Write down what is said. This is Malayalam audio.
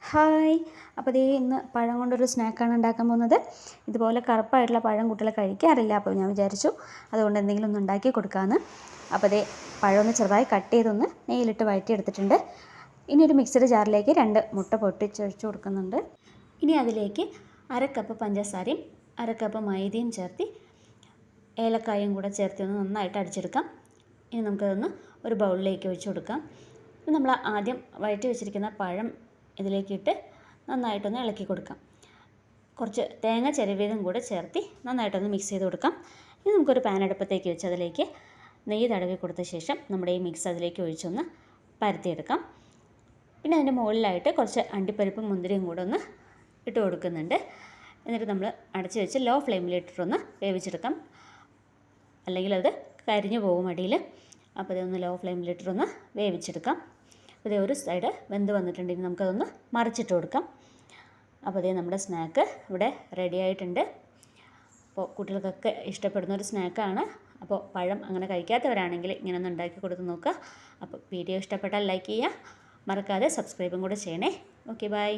ഹായ്. അപ്പോൾ ദേ ഇന്ന് പഴം കൊണ്ടൊരു സ്നാക്കാണ് ഉണ്ടാക്കാൻ പോകുന്നത്. ഇതുപോലെ കറുപ്പായിട്ടുള്ള പഴം കുട്ടികൾ കഴിക്കാറില്ല. അപ്പോൾ ഞാൻ വിചാരിച്ചു അതുകൊണ്ട് എന്തെങ്കിലും ഒന്ന് ഉണ്ടാക്കി കൊടുക്കാമെന്ന്. അപ്പോൾ ദേ പഴം ഒന്ന് ചെറുതായി കട്ട് ചെയ്തൊന്ന് നെയ്യിലിട്ട് വഴറ്റിയെടുത്തിട്ടുണ്ട്. ഇനി ഒരു മിക്സഡ് ജാറിലേക്ക് 2 മുട്ട പൊട്ടിച്ചൊഴിച്ച് കൊടുക്കുന്നുണ്ട്. ഇനി അതിലേക്ക് 1/2 കപ്പ് പഞ്ചസാരയും 1/2 കപ്പ് മൈദയും ചേർത്ത് ഏലക്കായും കൂടെ ചേർത്ത് ഒന്ന് നന്നായിട്ട് അടിച്ചെടുക്കാം. ഇനി നമുക്കതൊന്ന് ഒരു ബൗളിലേക്ക് ഒഴിച്ച് കൊടുക്കാം. നമ്മൾ ആദ്യം വഴറ്റി വെച്ചിരിക്കുന്ന പഴം ഇതിലേക്കിട്ട് നന്നായിട്ടൊന്ന് ഇളക്കി കൊടുക്കാം. കുറച്ച് തേങ്ങ ചിരവിയതും കൂടെ ചേർത്ത് നന്നായിട്ടൊന്ന് മിക്സ് ചെയ്ത് കൊടുക്കാം. ഇനി നമുക്കൊരു പാൻ അടുപ്പത്തേക്ക് വെച്ച് അതിലേക്ക് നെയ്യ് തടവി കൊടുത്ത ശേഷം നമ്മുടെ ഈ മിക്സ് അതിലേക്ക് ഒഴിച്ചൊന്ന് പരത്തിയെടുക്കാം. പിന്നെ അതിൻ്റെ മുകളിലായിട്ട് കുറച്ച് അണ്ടിപ്പരിപ്പും മുന്തിരിയും കൂടെ ഒന്ന് ഇട്ട് കൊടുക്കുന്നുണ്ട്. എന്നിട്ട് നമ്മൾ അടച്ച് വെച്ച് ലോ ഫ്ലെയിമിലിട്ടിട്ടൊന്ന് വേവിച്ചെടുക്കാം, അല്ലെങ്കിൽ അത് കരിഞ്ഞു പോകും അടിയിൽ. അപ്പോൾ ഇതൊന്ന് ലോ ഫ്ലെയിമിലിട്ടിട്ടൊന്ന് വേവിച്ചെടുക്കാം. അപ്പോൾ ഇതേ ഒരു സൈഡ് വെന്ത് വന്നിട്ടുണ്ടെങ്കിൽ നമുക്കതൊന്ന് മറിച്ചിട്ട് കൊടുക്കാം. അപ്പോൾ ഇതേ നമ്മുടെ സ്നാക്ക് ഇവിടെ റെഡി ആയിട്ടുണ്ട്. അപ്പോൾ കുട്ടികൾക്കൊക്കെ ഇഷ്ടപ്പെടുന്ന ഒരു സ്നാക്കാണ്. അപ്പോൾ പഴം അങ്ങനെ കഴിക്കാത്തവരാണെങ്കിൽ ഇങ്ങനെ ഒന്ന് ഉണ്ടാക്കി കൊടുത്ത് നോക്കുക. അപ്പോൾ വീഡിയോ ഇഷ്ടപ്പെട്ടാൽ ലൈക്ക് ചെയ്യുക, മറക്കാതെ സബ്സ്ക്രൈബും കൂടെ ചെയ്യണേ. Okay, by.